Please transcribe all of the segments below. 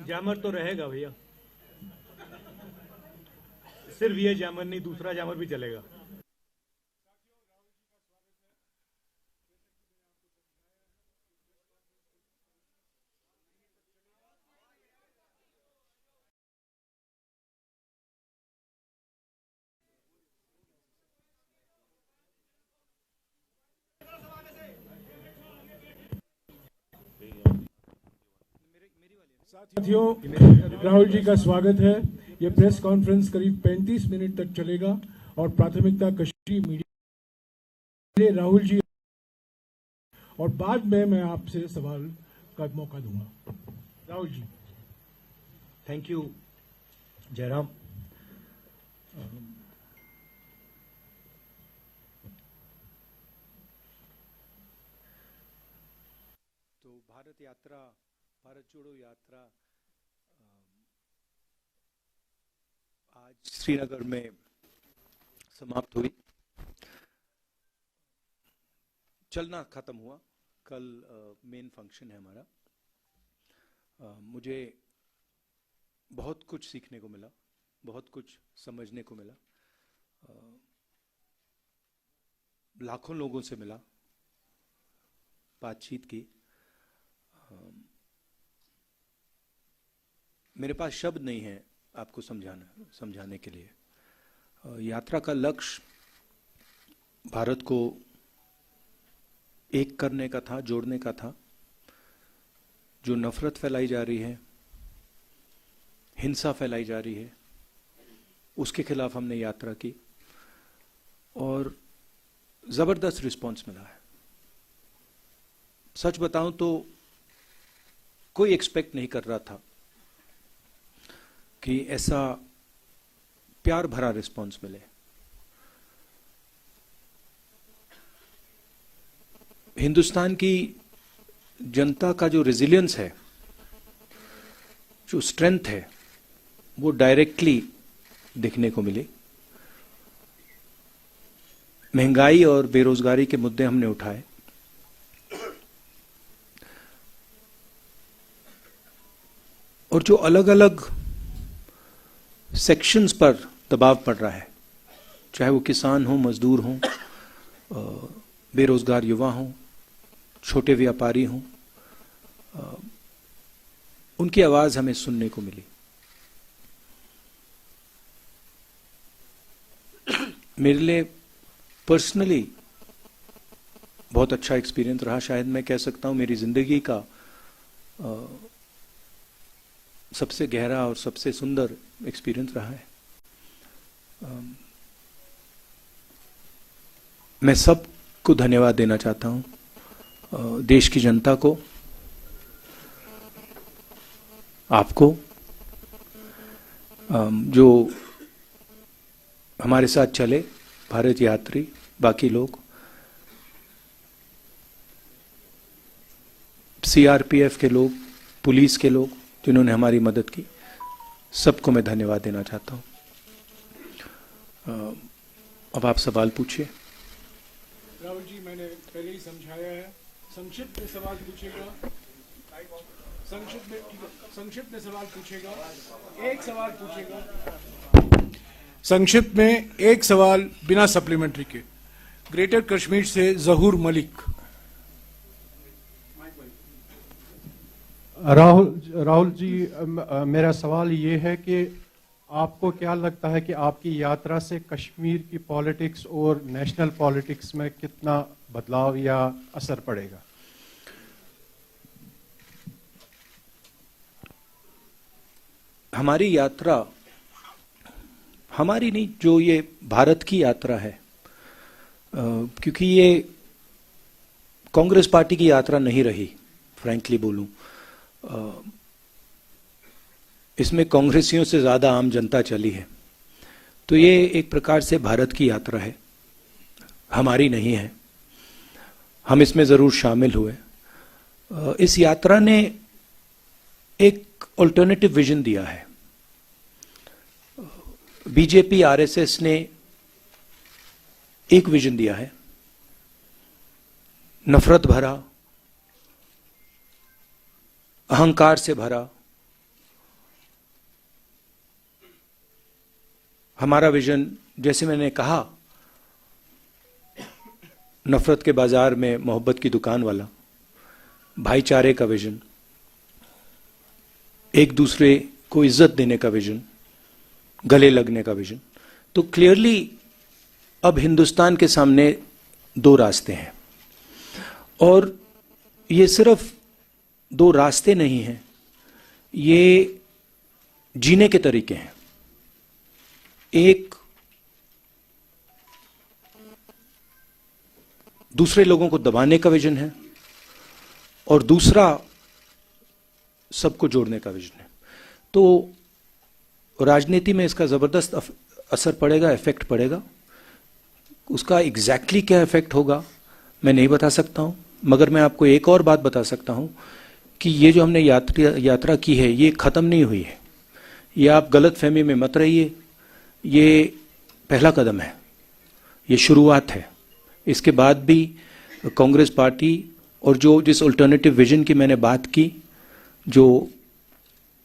जामर तो रहेगा भैया, सिर्फ ये जामर नहीं, दूसरा जामर भी चलेगा। साथियों, राहुल जी का स्वागत है। ये प्रेस कॉन्फ्रेंस करीब 35 मिनट तक चलेगा और प्राथमिकता कश्मीरी मीडिया राहुल जी, और बाद में मैं आपसे सवाल का मौका दूंगा। राहुल जी। Thank you Jairam. तो भारत जोड़ो यात्रा आज श्रीनगर में समाप्त हुई। चलना खत्म हुआ, कल मेन फंक्शन है हमारा। मुझे बहुत कुछ सीखने को मिला, बहुत कुछ समझने को मिला, लाखों लोगों से मिला, बातचीत की। मेरे पास शब्द नहीं है आपको समझाने के लिए। यात्रा का लक्ष्य भारत को एक करने का था, जोड़ने का था। जो नफरत फैलाई जा रही है, हिंसा फैलाई जा रही है, उसके खिलाफ हमने यात्रा की और जबरदस्त रिस्पांस मिला है। सच बताऊं तो कोई एक्सपेक्ट नहीं कर रहा था कि ऐसा प्यार भरा रिस्पांस मिले। हिंदुस्तान की जनता का जो रेजिलियंस है, जो स्ट्रेंथ है, वो डायरेक्टली दिखने को मिली। महंगाई और बेरोजगारी के मुद्दे हमने उठाए, और जो अलग अलग सेक्शंस पर दबाव पड़ रहा है, चाहे वो किसान हो, मजदूर हो, बेरोजगार युवा हो, छोटे व्यापारी हों, उनकी आवाज हमें सुनने को मिली। मेरे लिए पर्सनली बहुत अच्छा एक्सपीरियंस रहा। शायद मैं कह सकता हूं मेरी जिंदगी का सबसे गहरा और सबसे सुंदर एक्सपीरियंस रहा है। मैं सबको धन्यवाद देना चाहता हूं, देश की जनता को, आपको, जो हमारे साथ चले, भारत यात्री, बाकी लोग, सीआरपीएफ के लोग, पुलिस के लोग जिन्होंने हमारी मदद की, सबको मैं धन्यवाद देना चाहता हूं। अब आप सवाल पूछिए। राहुल जी, मैंने पहले ही समझाया है, संक्षिप्त में सवाल पूछेगा, संक्षिप्त में सवाल पूछेगा, एक सवाल पूछेगा, संक्षिप्त में एक सवाल बिना सप्लीमेंट्री के। ग्रेटर कश्मीर से जहूर मलिक। राहुल जी, मेरा सवाल ये है कि आपको क्या लगता है कि आपकी यात्रा से कश्मीर की पॉलिटिक्स और नेशनल पॉलिटिक्स में कितना बदलाव या असर पड़ेगा? हमारी यात्रा, हमारी नहीं, जो ये भारत की यात्रा है, क्योंकि ये कांग्रेस पार्टी की यात्रा नहीं रही, फ्रैंकली बोलूं, इसमें कांग्रेसियों से ज्यादा आम जनता चली है। तो ये एक प्रकार से भारत की यात्रा है, हमारी नहीं है। हम इसमें जरूर शामिल हुए। इस यात्रा ने एक अल्टरनेटिव विजन दिया है। बीजेपी आरएसएस ने एक विजन दिया है, नफरत भरा, अहंकार से भरा, हमारा विजन, जैसे मैंने कहा, नफरत के बाजार में मोहब्बत की दुकान वाला, भाईचारे का विजन, एक दूसरे को इज्जत देने का विजन, गले लगने का विजन। तो क्लियरली अब हिंदुस्तान के सामने दो रास्ते हैं, और ये सिर्फ दो रास्ते नहीं हैं, ये जीने के तरीके हैं। एक दूसरे लोगों को दबाने का विजन है, और दूसरा सबको जोड़ने का विजन है। तो राजनीति में इसका जबरदस्त असर पड़ेगा, इफेक्ट पड़ेगा। उसका एग्जैक्टली क्या इफेक्ट होगा मैं नहीं बता सकता हूं, मगर मैं आपको एक और बात बता सकता हूं कि ये जो हमने यात्रा की है, ये खत्म नहीं हुई है। ये आप गलत फहमी में मत रहिए, ये पहला कदम है, ये शुरुआत है। इसके बाद भी कांग्रेस पार्टी और जो जिस अल्टरनेटिव विजन की मैंने बात की, जो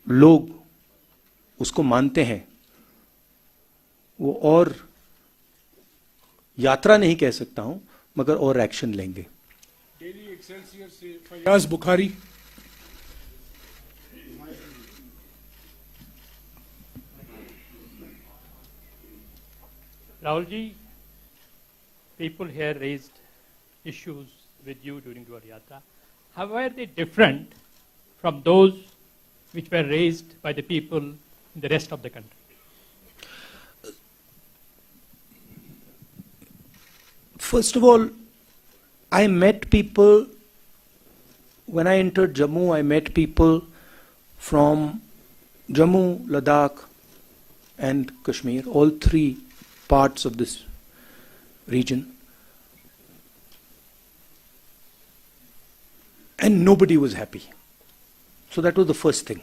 लोग उसको मानते हैं, वो और यात्रा नहीं कह सकता हूं, मगर और एक्शन लेंगे। डेली एक्सेलसियर से Fayaz Bukhari. Rahul ji, people here raised issues with you during your yatra. How are they different from those which were raised by the people in the rest of the country? First of all, I met people, when I entered Jammu, I met people from Jammu, Ladakh and Kashmir, all three parts of this region, and nobody was happy. So that was the first thing.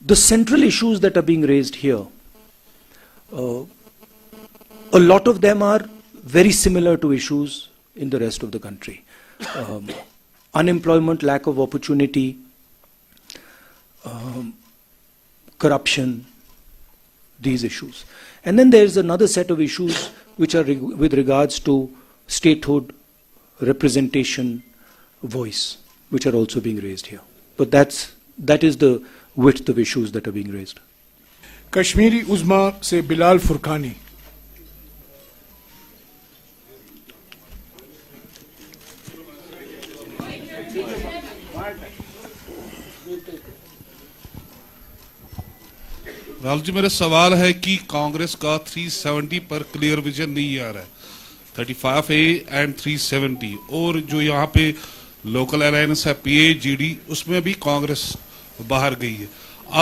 The central issues that are being raised here, a lot of them are very similar to issues in the rest of the country. Unemployment, lack of opportunity, corruption, these issues. And then there's another set of issues which are with regards to statehood, representation, voice, which are also being raised here. But that is the width of issues that are being raised. Kashmiri उज़्मा से बिलाल फुरकानी। राहुल जी, मेरा सवाल है कि कांग्रेस का 370 पर clear vision नहीं आ रहा है, 35A एंड 370, और जो यहाँ पे लोकल अलायंस है PAGD, उसमें भी कांग्रेस बाहर गई है।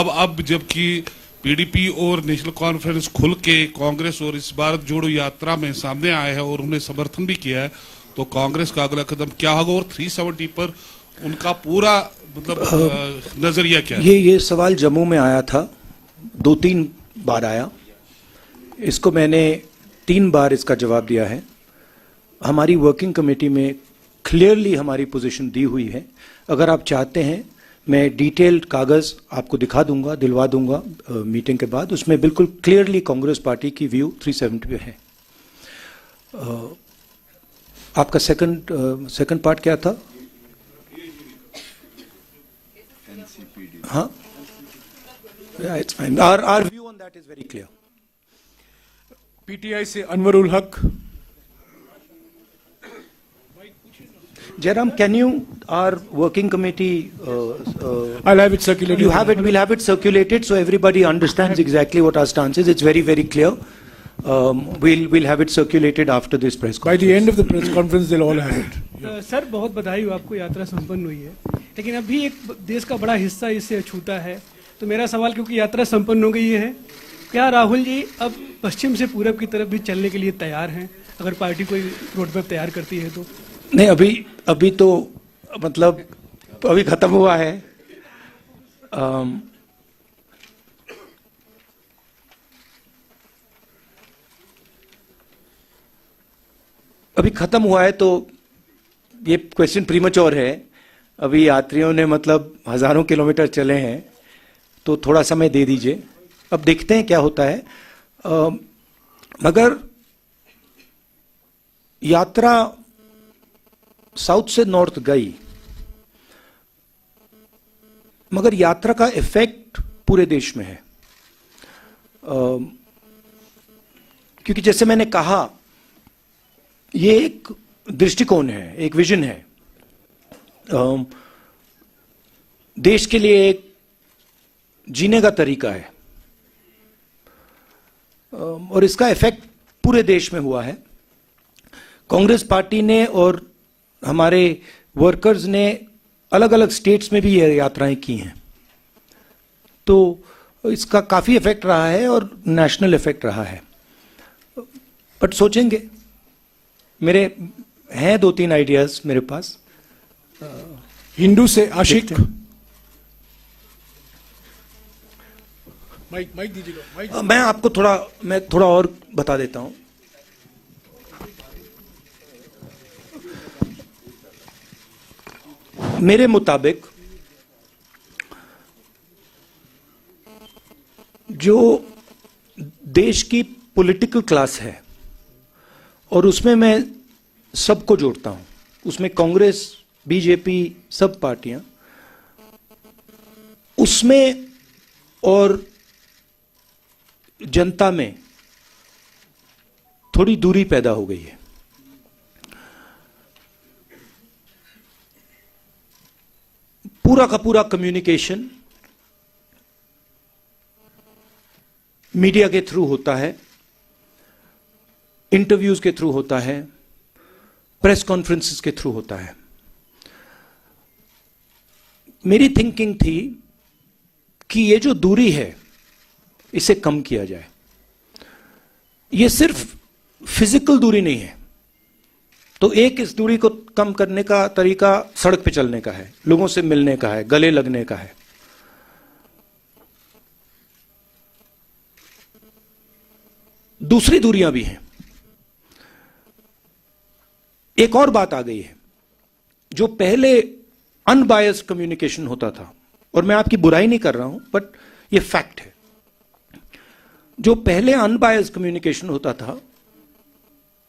अब जबकि PDP और नेशनल कॉन्फ्रेंस खुल के कांग्रेस और इस भारत जोड़ो यात्रा में सामने आए हैं और उन्हें समर्थन भी किया है, तो कांग्रेस का अगला कदम क्या होगा और 370 पर उनका पूरा मतलब नजरिया क्या है? ये सवाल जम्मू में आया था, 2-3 बार आया। इसको मैंने 3 बार इसका जवाब दिया है। हमारी वर्किंग कमेटी में क्लियरली हमारी पोजीशन दी हुई है। अगर आप चाहते हैं, मैं डिटेल्ड कागज आपको दिखा दूंगा, दिलवा दूंगा मीटिंग के बाद। उसमें बिल्कुल क्लियरली कांग्रेस पार्टी की व्यू 370 पे है। आपका सेकंड पार्ट क्या था? हाँ, yeah, it's fine. Our view on that is very clear. PTI से अनवरुल हक। Jairam, can you, our working committee, I'll have it circulated. you have it, we'll have it circulated so everybody understands exactly what our stance is. It's very, very clear. We'll have it circulated after this press By conference. the end of the press conference, they'll all have it. Sir बहुत बधाई हो, आपको यात्रा संपन्न हुई है, लेकिन अभी एक देश का बड़ा हिस्सा इससे अछूता है। तो मेरा सवाल, क्योंकि यात्रा संपन्न हो गई है, क्या राहुल जी अब पश्चिम से पूरब की तरफ भी चलने के लिए तैयार हैं, अगर पार्टी कोई रोड मैप तैयार करती है तो? नहीं, अभी तो मतलब अभी खत्म हुआ है। अभी खत्म हुआ है तो ये क्वेश्चन प्रीमैच्योर है। अभी यात्रियों ने मतलब हजारों किलोमीटर चले हैं, तो थोड़ा समय दे दीजिए, अब देखते हैं क्या होता है। मगर यात्रा साउथ से नॉर्थ गई, मगर यात्रा का इफेक्ट पूरे देश में है। क्योंकि जैसे मैंने कहा, ये एक दृष्टिकोण है, एक विजन है, देश के लिए एक जीने का तरीका है, और इसका इफेक्ट पूरे देश में हुआ है। कांग्रेस पार्टी ने और हमारे वर्कर्स ने अलग अलग स्टेट्स में भी ये यात्राएं की हैं, तो इसका काफी इफेक्ट रहा है और नेशनल इफेक्ट रहा है। बट सोचेंगे, मेरे हैं 2-3 आइडियाज मेरे पास। हिंदू से आशिक, माइक दीजिएगा, माइक। मैं थोड़ा और बता देता हूं। मेरे मुताबिक जो देश की पॉलिटिकल क्लास है, और उसमें मैं सबको जोड़ता हूं, उसमें कांग्रेस, बीजेपी, सब पार्टियां, उसमें और जनता में थोड़ी दूरी पैदा हो गई है। पूरा का पूरा कम्युनिकेशन मीडिया के थ्रू होता है, इंटरव्यूज के थ्रू होता है, प्रेस कॉन्फ्रेंसेस के थ्रू होता है। मेरी थिंकिंग थी कि ये जो दूरी है, इसे कम किया जाए। ये सिर्फ फिजिकल दूरी नहीं है, तो एक इस दूरी को कम करने का तरीका सड़क पे चलने का है, लोगों से मिलने का है, गले लगने का है। दूसरी दूरियां भी हैं। एक और बात आ गई है, जो पहले अनबायस्ड कम्युनिकेशन होता था, और मैं आपकी बुराई नहीं कर रहा हूं, बट ये फैक्ट है। जो पहले अनबायस्ड कम्युनिकेशन होता था,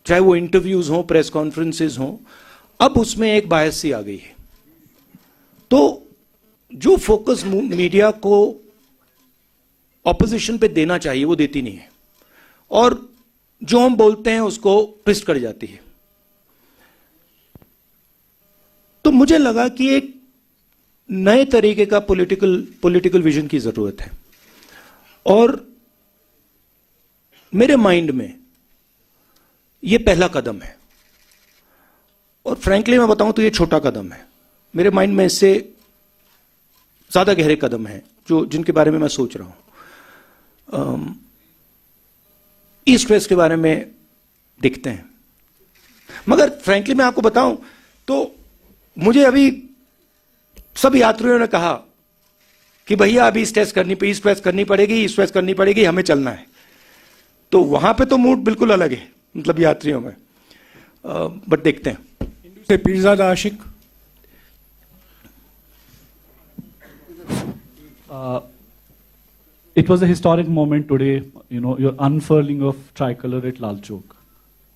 चाहे वो इंटरव्यूज हो, प्रेस कॉन्फ्रेंसेस हो, अब उसमें एक बायस सी आ गई है। तो जो फोकस मीडिया को ऑपोजिशन पे देना चाहिए, वो देती नहीं है, और जो हम बोलते हैं उसको ट्विस्ट कर जाती है। तो मुझे लगा कि एक नए तरीके का पॉलिटिकल विजन की जरूरत है, और मेरे माइंड में यह पहला कदम है। और फ्रैंकली मैं बताऊं तो यह छोटा कदम है। मेरे माइंड में इससे ज्यादा गहरे कदम हैं जिनके बारे में मैं सोच रहा हूं। ईस्ट वेस्ट के बारे में दिखते हैं, मगर फ्रैंकली मैं आपको बताऊं तो मुझे अभी सब यात्रियों ने कहा कि भैया अभी ईस्ट वेस्ट करनी पड़ेगी, हमें चलना है। तो वहां पे तो मूड बिल्कुल अलग है, मतलब यात्रियों में। बट देखते हैं। हिंदू से पीरजादा आशिक। It was a historic moment today, your unfurling of tricolor at Lal Chowk,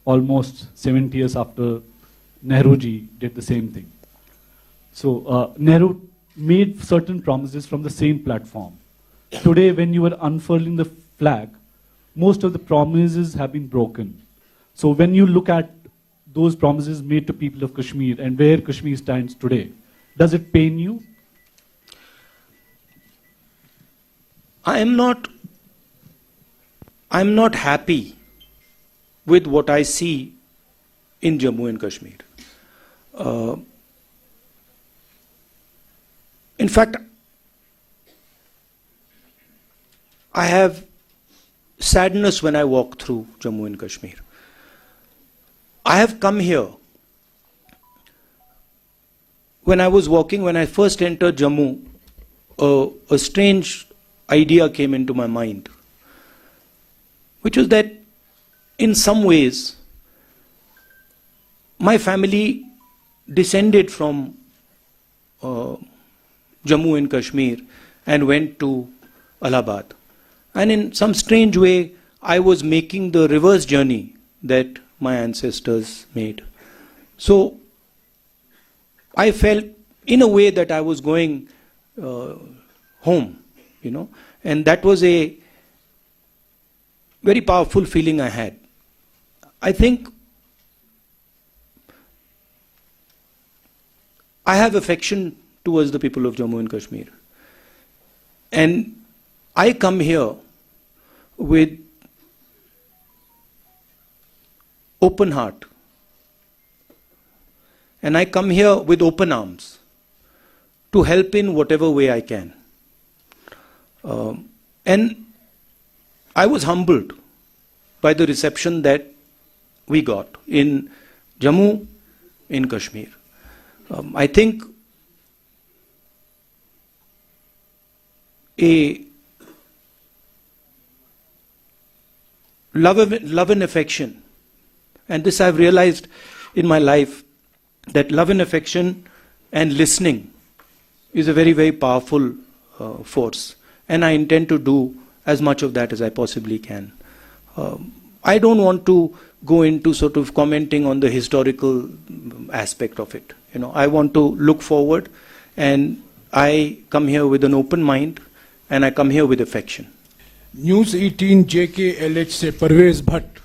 almost 70 years after Nehru ji did the same thing. So Nehru made certain promises from the same platform. Today, when you are unfurling the flag, most of the promises have been broken. So when you look at those promises made to people of Kashmir and where Kashmir stands today, does it pain you? I'm not happy with what I see in Jammu and Kashmir. In fact, I have sadness when I walk through Jammu and Kashmir. I have come here. When I was walking, when I first entered Jammu, a strange idea came into my mind, which was that in some ways my family descended from Jammu and Kashmir and went to Allahabad. And in some strange way, I was making the reverse journey that my ancestors made. So I felt in a way that I was going home, and that was a very powerful feeling I had. I think I have affection towards the people of Jammu and Kashmir. And I come here with open heart. And I come here with open arms to help in whatever way I can. And I was humbled by the reception that we got in Jammu, in Kashmir. I think a love and affection, and this I've realized in my life, that love and affection and listening is a very, very powerful force. And I intend to do as much of that as I possibly can. I don't want to go into sort of commenting on the historical aspect of it. I want to look forward, and I come here with an open mind, and I come here with affection. News 18 JKLH से परवेज भट्ट।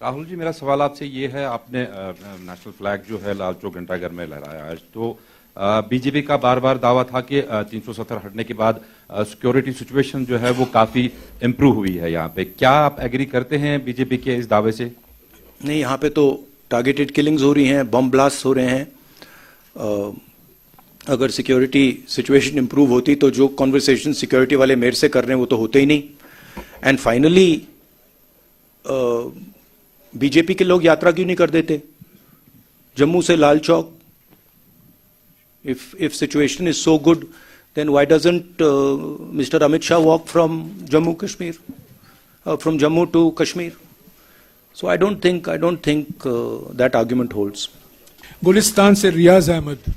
राहुल जी, मेरा सवाल आपसे ये है, आपने national flag जो है लाल चौक घंटाघर में लहराया आज, तो बीजेपी का बार बार दावा था कि 370 हटने के बाद सिक्योरिटी सिचुएशन जो है वो काफी इम्प्रूव हुई है यहाँ पे। क्या आप एग्री करते हैं बीजेपी के इस दावे से? नहीं, यहाँ पे तो टारगेटेड किलिंग्स हो रही हैं, बम ब्लास्ट हो रहे हैं। अगर सिक्योरिटी सिचुएशन इम्प्रूव होती तो जो कॉन्वर्सेशन सिक्योरिटी वाले मेरे से कर रहे हैं वो तो होते ही नहीं। एंड फाइनली बीजेपी के लोग यात्रा क्यों नहीं कर देते जम्मू से Lal Chowk? If situation is so good, then why doesn't Mr. Amit Shah walk from Jammu Kashmir, from Jammu to Kashmir? So I don't think that argument holds. Gulistan से रियाज अहमद।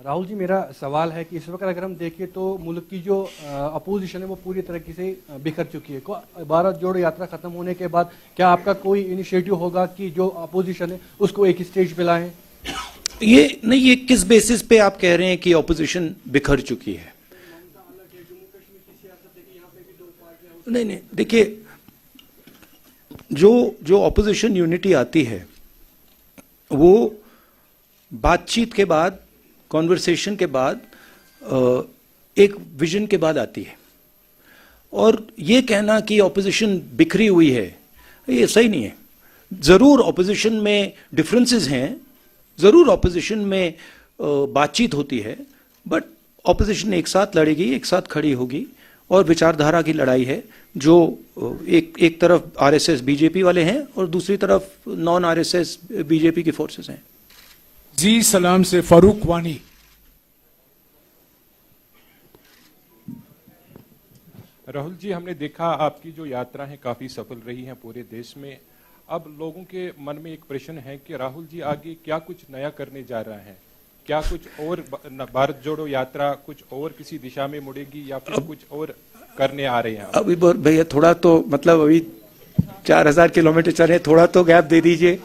राहुल जी, मेरा सवाल है कि इस वक्त अगर हम देखें तो मुल्क की जो अपोजिशन है वो पूरी तरीके से बिखर चुकी है। भारत जोड़ो यात्रा खत्म होने के बाद क्या आपका कोई इनिशिएटिव होगा कि जो अपोजिशन है उसको एक स्टेज पे लाएं? ये किस बेसिस पे आप कह रहे हैं कि अपोजिशन बिखर चुकी है? नहीं, देखिए, जो अपोजिशन यूनिटी आती है वो बातचीत के बाद, कॉन्वर्सेशन के बाद, एक विजन के बाद आती है। और ये कहना कि ऑपोजिशन बिखरी हुई है, ये सही नहीं है। जरूर ऑपोजिशन में डिफरेंसेस हैं, जरूर ऑपोजिशन में बातचीत होती है, बट ऑपोजिशन एक साथ लड़ेगी, एक साथ खड़ी होगी, और विचारधारा की लड़ाई है जो एक तरफ आरएसएस बीजेपी वाले हैं और दूसरी तरफ नॉन आरएसएस बीजेपी की फोर्सेस हैं। जी सलाम से फारूक वानी। राहुल जी, हमने देखा आपकी जो यात्रा है काफी सफल रही है पूरे देश में। अब लोगों के मन में एक प्रश्न है कि राहुल जी आगे क्या कुछ नया करने जा रहा है? क्या कुछ और भारत जोड़ो यात्रा कुछ और किसी दिशा में मुड़ेगी या फिर कुछ और करने आ रहे हैं? अभी भैया थोड़ा तो मतलब अभी 4000 किलोमीटर चल रहे, थोड़ा तो गैप दे दीजिए,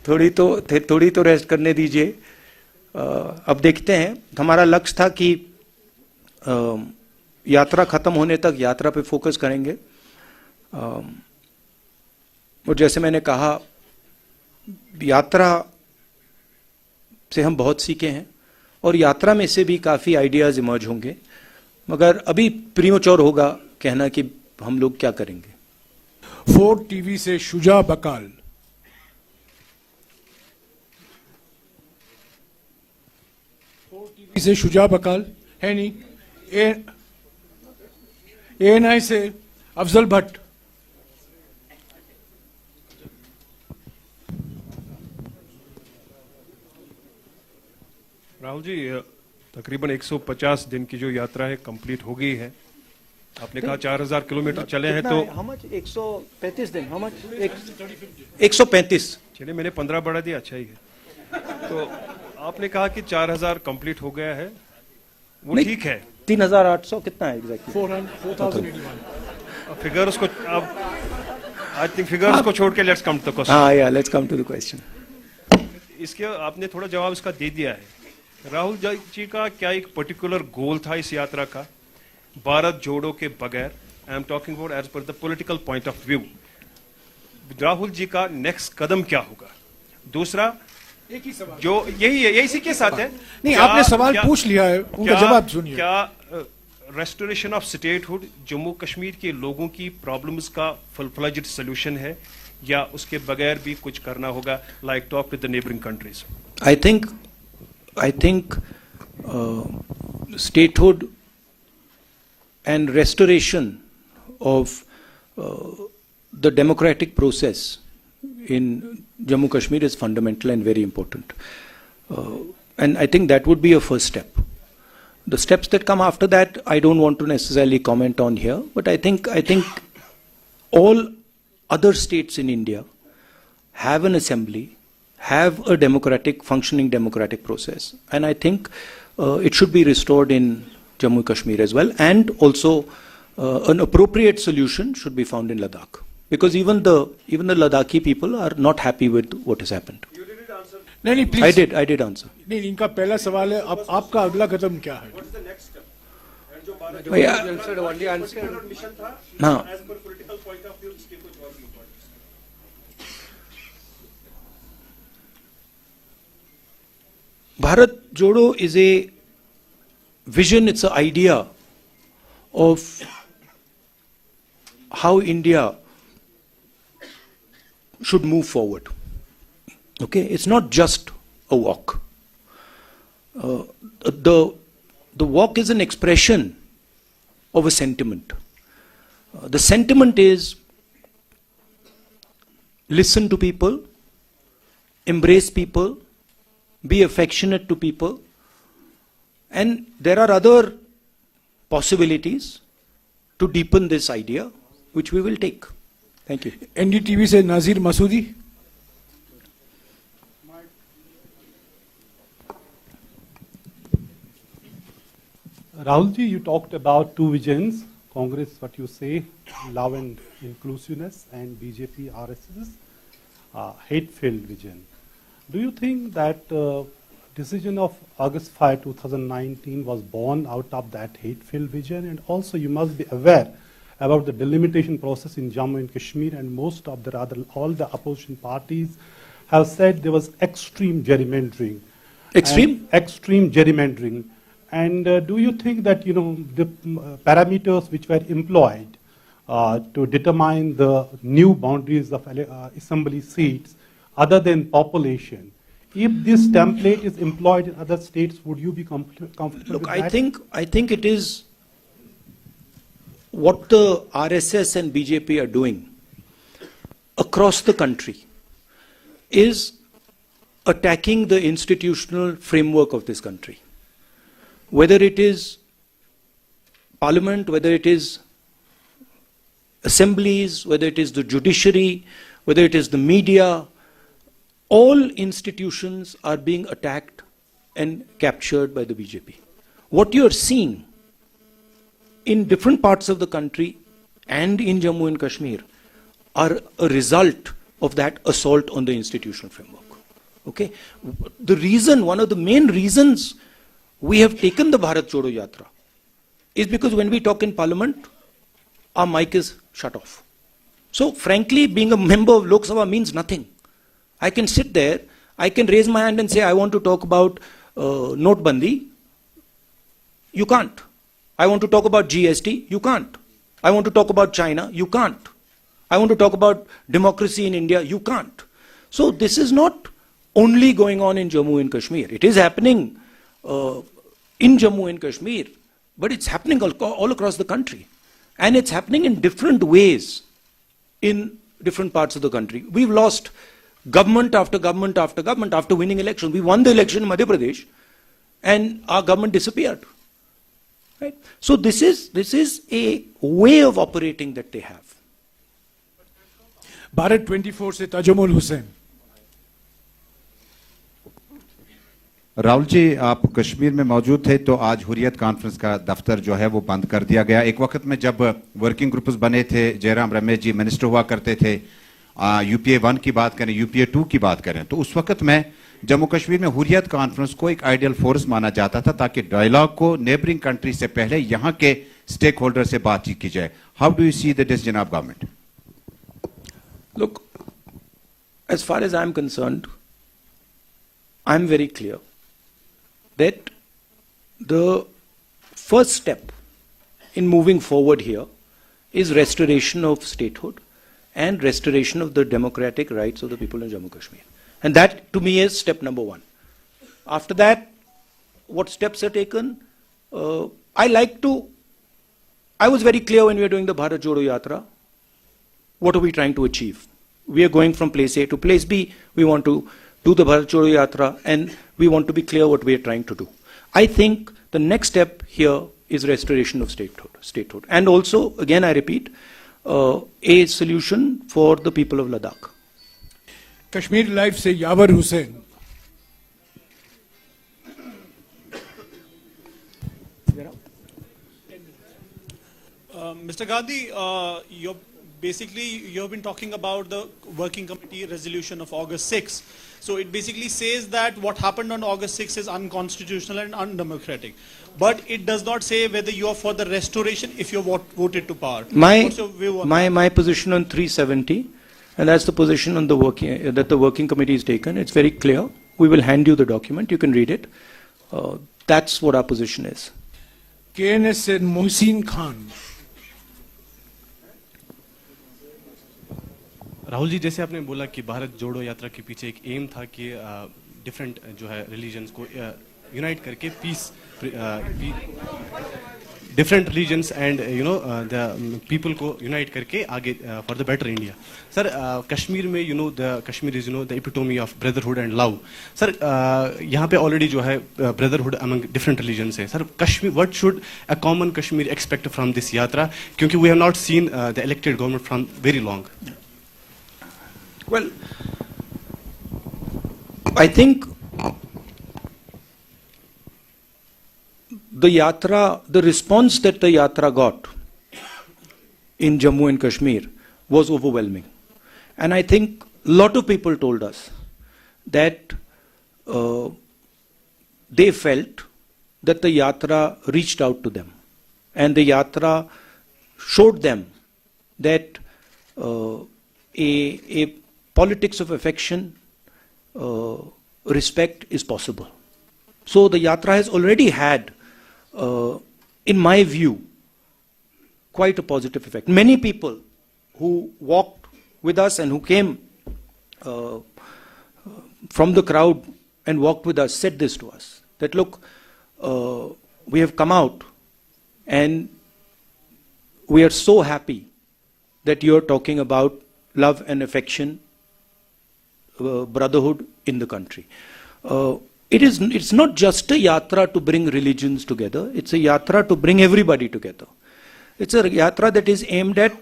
थोड़ी तो रेस्ट करने दीजिए। अब देखते हैं। हमारा लक्ष्य था कि यात्रा खत्म होने तक यात्रा पे फोकस करेंगे। और जैसे मैंने कहा, यात्रा से हम बहुत सीखे हैं और यात्रा में से भी काफी आइडियाज इमर्ज होंगे, मगर अभी प्रीमोच्योर होगा कहना कि हम लोग क्या करेंगे। 4 टीवी से शुजा बकाल। से शुजा बकाल है नहीं। ANI से अफजल भट्ट। राहुल जी, तकरीबन 150 दिन की जो यात्रा है कंप्लीट हो गई है। आपने कहा 4000 किलोमीटर चले हैं तो how much 135 दिन how much 135 चलिए मैंने 15 बढ़ा दिया, अच्छा ही है। तो आपने कहा कि 4000 कंप्लीट हो गया है, वो ठीक है। 3800 कितना है एग्जैक्टली? 4,081 फिगर्स को अब आई थिंक फिगर्स को छोड़ के let's come to the question. हाँ, या let's come to the question. इसके आपने थोड़ा जवाब इसका दे दिया है। राहुल जी का क्या एक पर्टिकुलर गोल था इस यात्रा का, भारत जोड़ो के बगैर? I am talking about as per the political point of view. Rahul ji का नेक्स्ट कदम क्या होगा? दूसरा एक ही सवाल जो यही है, यही इसी के साथ है। नहीं, आपने सवाल पूछ लिया है, उनका जवाब सुनिए। क्या restoration of statehood Jammu Kashmir के लोगों की प्रॉब्लम्स का फुल फ्लेज्ड सोल्यूशन है, या उसके बगैर भी कुछ करना होगा, like talk with the neighbouring countries? I think statehood and restoration of the democratic process in Jammu Kashmir is fundamental and very important. And I think that would be a first step. The steps that come after that, I don't want to necessarily comment on here, but I think all other states in India have an assembly, have a functioning democratic process, and I think it should be restored in Jammu and Kashmir as well, and also an appropriate solution should be found in Ladakh, because even the Ladakhi people are not happy with what has happened. नहीं please. I did answer. नहीं, इनका पहला सवाल है, अब आपका अगला कदम क्या है? हाँ, Bharat Jodo is a vision, it's an idea of how India should move forward. Okay, it's not just a walk. The walk is an expression of a sentiment. The sentiment is listen to people, embrace people, be affectionate to people, and there are other possibilities to deepen this idea, which we will take. Thank you. NDTV से नाजिर Masoodi. Rahul ji, you talked about two visions. Congress, what you say, love and inclusiveness, and BJP, RSS, hate-filled vision. Do you think that decision of August 5, 2019 was born out of that hate-filled vision? And also you must be aware about the delimitation process in Jammu and Kashmir, and most of all the opposition parties have said there was extreme gerrymandering. Extreme gerrymandering. And do you think that, the parameters which were employed to determine the new boundaries of assembly seats, other than population, if this template is employed in other states, would you be comfortable with that? I think it is what the RSS and BJP are doing across the country is attacking the institutional framework of this country. Whether it is parliament, whether it is assemblies, whether it is the judiciary, whether it is the media, all institutions are being attacked and captured by the BJP. What you are seeing in different parts of the country and in Jammu and Kashmir are a result of that assault on the institutional framework. Okay? One of the main reasons we have taken the Bharat Jodo Yatra is because when we talk in parliament, our mic is shut off. So frankly, being a member of Lok Sabha means nothing. I can sit there, I can raise my hand and say, I want to talk about Notbandi. You can't. I want to talk about GST. You can't. I want to talk about China. You can't. I want to talk about democracy in India. You can't. So this is not only going on in Jammu and Kashmir. It is happening in Jammu and Kashmir, but it's happening all across the country. And it's happening in different ways in different parts of the country. We've lost government after government after government after winning election. We won the election in Madhya Pradesh and our government disappeared. Right? So this is a way of operating that they have. Bharat 24 से ताजुमुल हुसैन। राहुल जी, आप कश्मीर में मौजूद थे तो आज Hurriyat conference का दफ्तर जो है वो बंद कर दिया गया। एक वक्त में जब वर्किंग ग्रुप्स बने थे, जयराम रमेश जी मिनिस्टर हुआ करते थे, यूपीए 1 की बात करें, यूपीए 2 की बात करें, तो उस वक्त में जम्मू कश्मीर में हुर्रियत कॉन्फ्रेंस को एक आइडियल फोर्स माना जाता था ताकि डायलॉग को नेबरिंग कंट्री से पहले यहाँ के स्टेक होल्डर से बातचीत की जाए। How do you see this जनाब government? Look, as far as I'm concerned, I'm very clear that the first step in moving forward here is restoration of statehood and restoration of the democratic rights of the people in Jammu and Kashmir. And that, to me, is step number one. After that, what steps are taken? I was very clear when we were doing the Bharat Jodo Yatra. What are we trying to achieve? We are going from place A to place B. We want to do the Bharat Jodo Yatra, and we want to be clear what we are trying to do. I think the next step here is restoration of statehood. And also, again, I repeat, a solution for the people of Ladakh. Kashmir live से यावर Hussain. Mr. Gandhi, you have been talking about the working committee resolution of August 6. So it basically says that what happened on August 6 is unconstitutional and undemocratic. But it does not say whether you are for the restoration if you voted to power. What's your view on that? My position on 370, and that's the position on the working committee is taken. It's very clear. We will hand you the document. You can read it. That's what our position is. KNS said Mohsin Khan. Rahul ji, जैसे आपने बोला कि भारत जोड़ो यात्रा के पीछे एक M था कि डिफरेंट जो है रिलीजन्स को यूनाइट करके peace, different religions and the people को यूनाइट करके आगे for the better India. Sir, Kashmir में the Kashmir is the epitome of brotherhood and love. Sir, यहाँ पे ऑलरेडी जो है ब्रदरहुड अमंग डिफरेंट रिलीजन्स है। Sir, Kashmir, what should a common Kashmir expect from this yatra, क्योंकि we have not seen the elected government from very long. Well, I think the response that the Yatra got in Jammu and Kashmir was overwhelming. And I think a lot of people told us that they felt that the Yatra reached out to them. And the Yatra showed them that a politics of affection, respect is possible. So the Yatra has already had, in my view, quite a positive effect. Many people who walked with us and who came from the crowd and walked with us said this to us, that look, we have come out and we are so happy that you are talking about love and affection, brotherhood in the country. It's not just a yatra to bring religions together, it's a yatra to bring everybody together. It's a yatra that is aimed at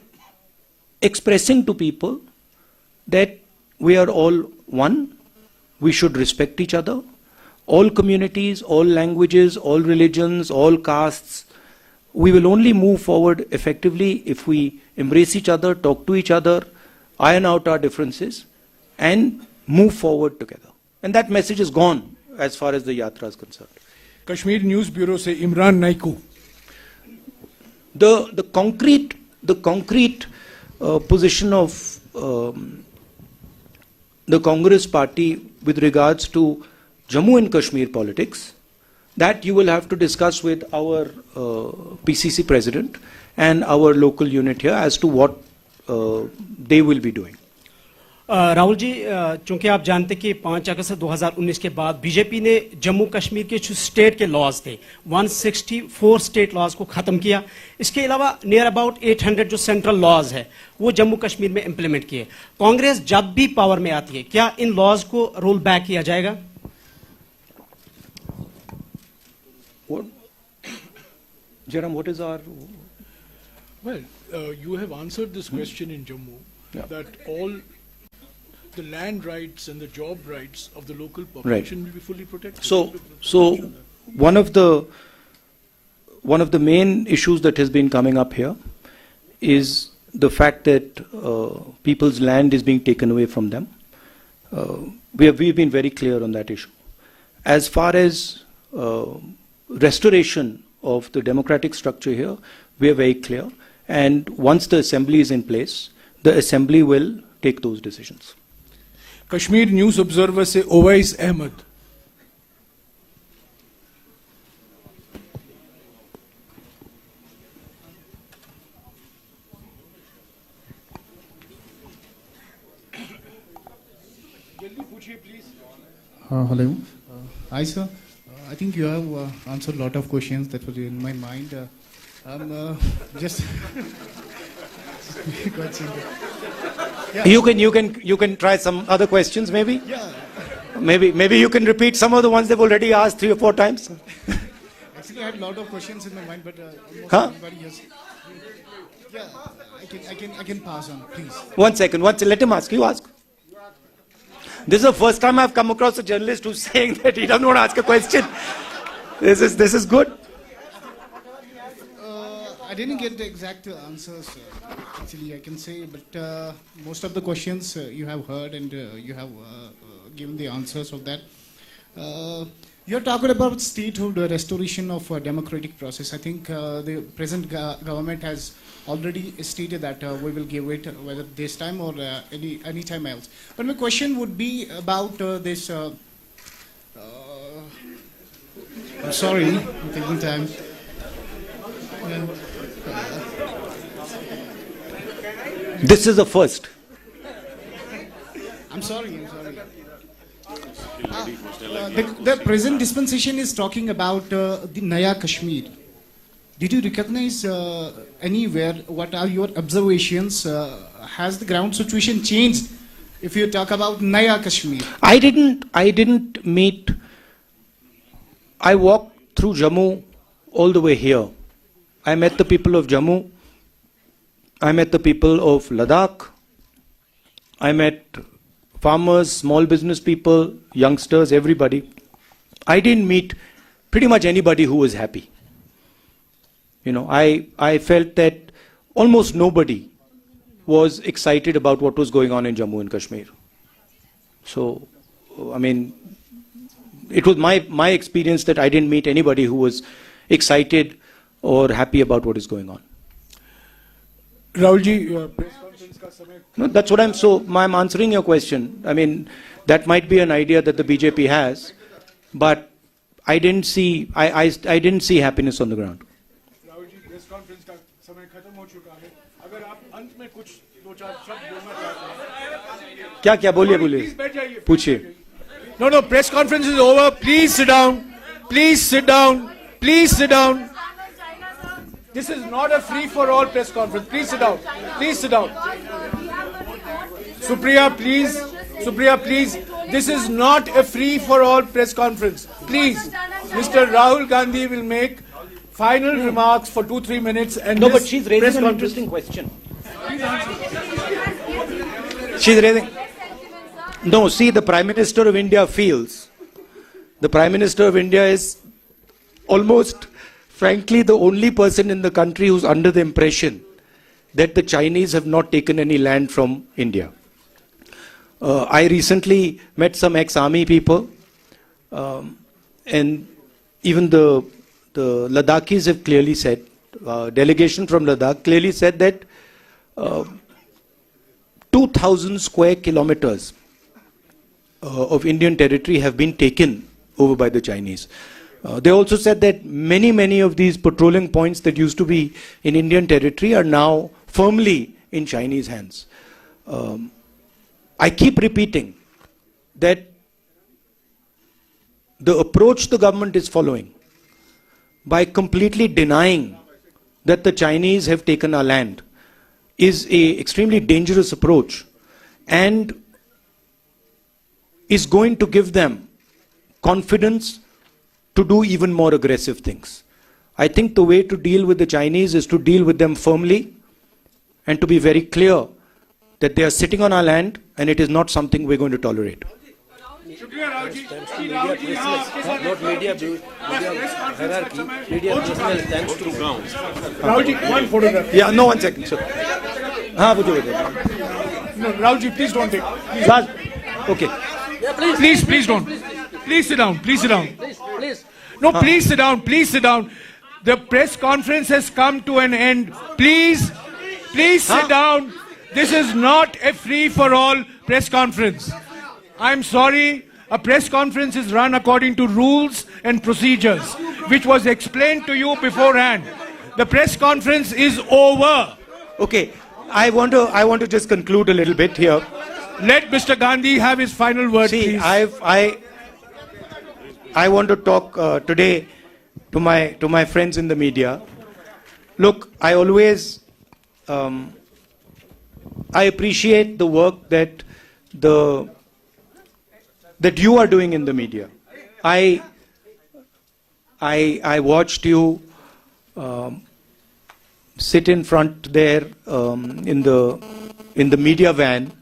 expressing to people that we are all one, we should respect each other, all communities, all languages, all religions, all castes. We will only move forward effectively if we embrace each other, talk to each other, iron out our differences, and move forward together. And that message is gone as far as the yatra is concerned. Kashmir News Bureau se Imran Naiku. The concrete position of the Congress party with regards to Jammu and Kashmir politics, that you will have to discuss with our PCC president and our local unit here as to what they will be doing. Rahul ji, चूंकि आप जानते कि 5 अगस्त 2019 के बाद BJP ने जम्मू कश्मीर के जो state के लॉज थे 164 स्टेट लॉज को खत्म किया। इसके अलावा नियर अबाउट 800 जो सेंट्रल लॉज है वो जम्मू कश्मीर में इंप्लीमेंट किए। कांग्रेस जब भी पावर में आती है, क्या इन लॉज को रोल बैक किया जाएगा? Jairam, what is our... Well, you have answered this question in Jammu, that all the land rights and the job rights of the local population will be fully protected. So one of the main issues that has been coming up here is the fact that people's land is being taken away from them. We've been very clear on that issue. As far as restoration of the democratic structure here, we are very clear. And once the assembly is in place, the assembly will take those decisions. Kashmir News Observer से Owais Ahmad. Hello. Hi, sir. I think you have answered a lot of questions that were in my mind. Just quite simple. Yeah. You can try some other questions, maybe. Yeah. Maybe you can repeat some of the ones they've already asked 3 or 4 times. Actually, I had a lot of questions in my mind, but almost everybody has. Yeah, I can pass on, please. One second. Let him ask. You ask. This is the first time I've come across a journalist who's saying that he doesn't want to ask a question. This is good. I didn't get the exact answers, actually, I can say, but most of the questions you have heard and you have given the answers of that. You're talking about statehood restoration of democratic process. I think the present government has already stated that we will give it, whether this time or any time else. But my question would be about this. I'm sorry, I'm taking time. This is the first. I'm sorry. The present dispensation is talking about the Naya Kashmir. Did you recognize anywhere? What are your observations? Has the ground situation changed? If you talk about Naya Kashmir, I didn't meet. I walked through Jammu all the way here. I met the people of Jammu. I met the people of Ladakh. I met farmers, small business people, youngsters, everybody. I didn't meet pretty much anybody who was happy. I felt that almost nobody was excited about what was going on in Jammu and Kashmir. So, it was my experience that I didn't meet anybody who was excited or happy about what is going on. Rahul ji, press conference ka samay. No, that's what I'm answering your question. That might be an idea that the BJP has, but I didn't see happiness on the ground. Rahul ji, press conference ka samay khatam ho chuka hai. Agar aap ant mein kuch 2-4 शब्द बोलना चाहते हैं. क्या बोलिए Please बैठ जाइए. पूछिए. No, press conference is over. Please sit down. Please sit down. Please sit down. This is not a free-for-all press conference. Please sit down. Please sit down. Supriya, please. This is not a free-for-all press conference. Please. Mr. Rahul Gandhi will make final remarks for 2-3 minutes. And No, but she's raising an interesting question. She's raising... No, see, the Prime Minister of India feels... The Prime Minister of India is almost, frankly, the only person in the country who's under the impression that the Chinese have not taken any land from India. I recently met some ex-army people, and even the Ladakhis have clearly said, delegation from Ladakh clearly said that 2,000 square kilometers of Indian territory have been taken over by the Chinese. They also said that many of these patrolling points that used to be in Indian territory are now firmly in Chinese hands. I keep repeating that the approach the government is following by completely denying that the Chinese have taken our land is an extremely dangerous approach and is going to give them confidence to do even more aggressive things. I think the way to deal with the Chinese is to deal with them firmly and to be very clear that they are sitting on our land and it is not something we're going to tolerate. Not media hierarchy, media personnel thanks to ground. Rahulji, one photograph. Yeah, no, 1 second. Sir. No, Rahulji, please don't take. Okay. Yeah, please. Please don't. Please sit down. Please sit down. Please. No, please sit down. Please sit down. The press conference has come to an end. Please sit down. This is not a free-for-all press conference. I'm sorry. A press conference is run according to rules and procedures, which was explained to you beforehand. The press conference is over. Okay. I want to just conclude a little bit here. Let Mr. Gandhi have his final word, See, please. I want to talk today to my friends in the media. Look, I always I appreciate the work that you are doing in the media. I watched you sit in front there in the media van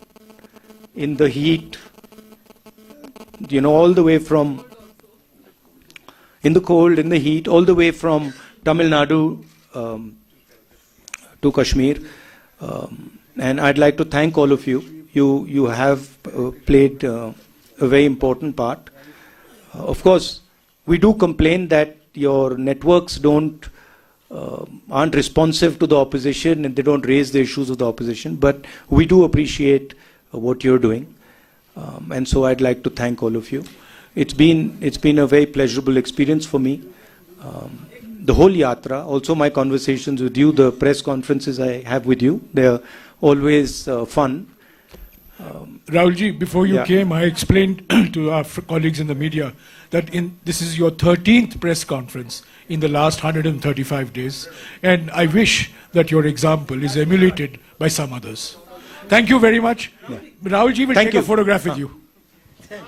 in the heat, all the way from in the cold, in the heat, all the way from Tamil Nadu to Kashmir. And I'd like to thank all of you. You have played a very important part. Of course, we do complain that your networks aren't responsive to the opposition and they don't raise the issues of the opposition. But we do appreciate what you're doing. And so I'd like to thank all of you. It's been a very pleasurable experience for me. The whole yatra, also my conversations with you, the press conferences I have with you, they're always fun. Rahulji, before you came, I explained to our colleagues in the media that this is your 13th press conference in the last 135 days, and I wish that your example is emulated by some others. Thank you very much. Yeah. Rahulji will take a photograph with you.